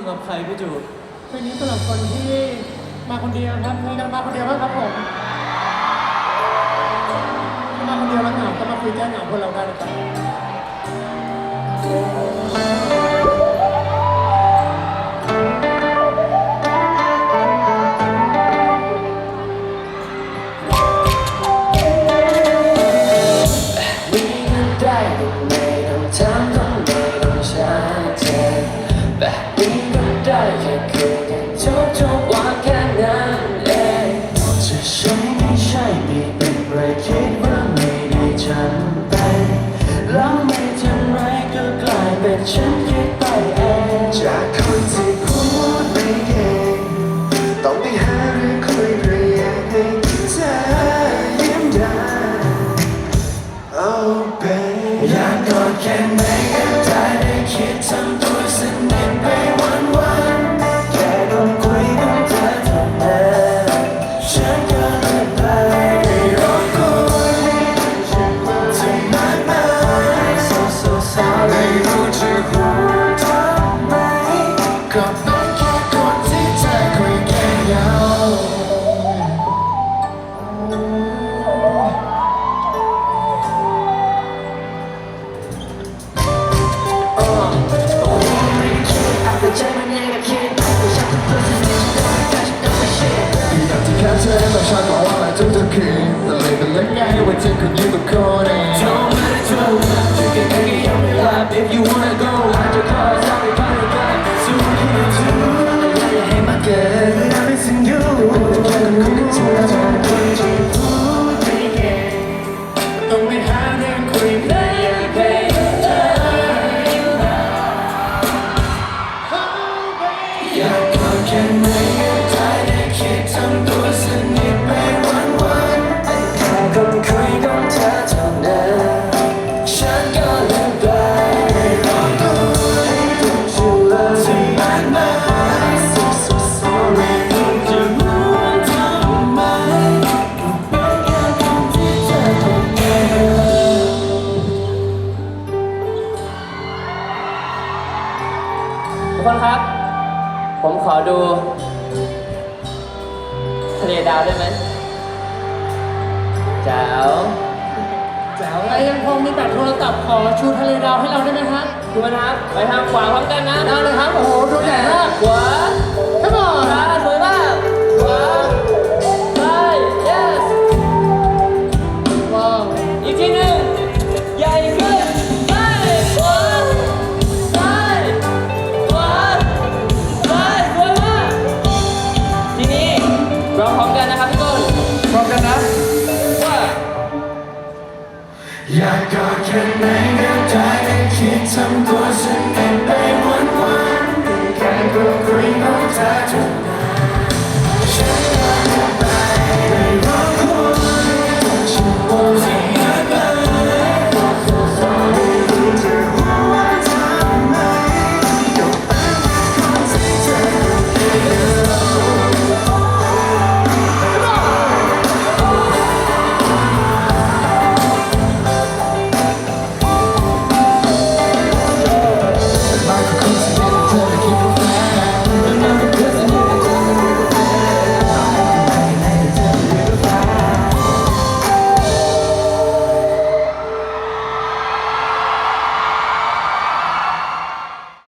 ำหรับใครพี่จูเพลงนี้สำหรับคนที่มาคนเดียวครับมีกันมาคนเดียวบ้างครับผมถ้ามาคนเดียวแล้วเหงาก็มาคุยแก้เหงาพวกเราได้นะครับได้แค่คุยกันทุกวันแค่นั้นเองจะใช่ไม่ใช่ไม่เป็นไรคิดว่าไม่ได้จำเป็นแล้วไม่ทันไรก็กลายเป็นฉันคิดไปเองจากคนที่พูดไม่เก่งต้องไปหาเรื่องคุยเพื่ออยากให้เธอยิ้มได้ Oh baby อยากกอดแค่ไหนก็ได้ได้คิดทำตัวสนิทไปวันแค่ต้องคุยกับเธอเท่านั้นฉันก็เลิกไปไม่รบกวนเธอมากมาย so sorry รู้จะพูดทำไมก็เป็นแค่คนที่เธอคุยแค่เหงาใจมันยังกับคิดแต่ฉันเป็นตัวที่ไม่ได้แต่ฉันต้องไปเชื่ออยากจะแค่เธอและฉันบอกว่าอะไรทุกคืนแต่เลยเป็นเรื่องง่ายว่าเธอคนอยู่กับคนเอง Don't matter to you can make it on your lap if you wanna go I just call it sorry but I got so what you do อยากให้มาเกิด everything you แค่คนคุยกับเธอจะคุยที่พูดไม่เก่งต้องไปหาเรื่องคุยไม่อยากให้เธออยากกอดแค่ไหนก็ได้ได้คิดทำตัวสนิทไปวันแต่แค่คนคุยกับเธอเท่านั้นฉันก็ลืมไปไม่รอตัวให้ต้องช่วยเธอมากมาย so sorry ต้องจะพูดทำไมเป็นแค่คนที่เธอคงไม่ทุกคนครับผมขอดูทะเลดาวได้ไหมแจ๋วแต่ยังคงมีแบบโทรศัพท์ขอชูทะเลดาวให้เราได้ไหมฮะดูนะครับไปทางขวาพร้อมกันนะเอาเลยครับโอ้โหดูใหญ่มากขวาขมอนซ้ายสวยมากขวาซ้าย yes ว้าวอีกทีหนึ่งใหญ่ขึ้นซ้ายขวาซ้ายขวาซ้ายสวยมากทีนี้ร้องพร้อมกันนะครับทุกคนพร้อมกันนะว่าอยากกอดแค่ไหนก็ได้ได้คิดทำตัวส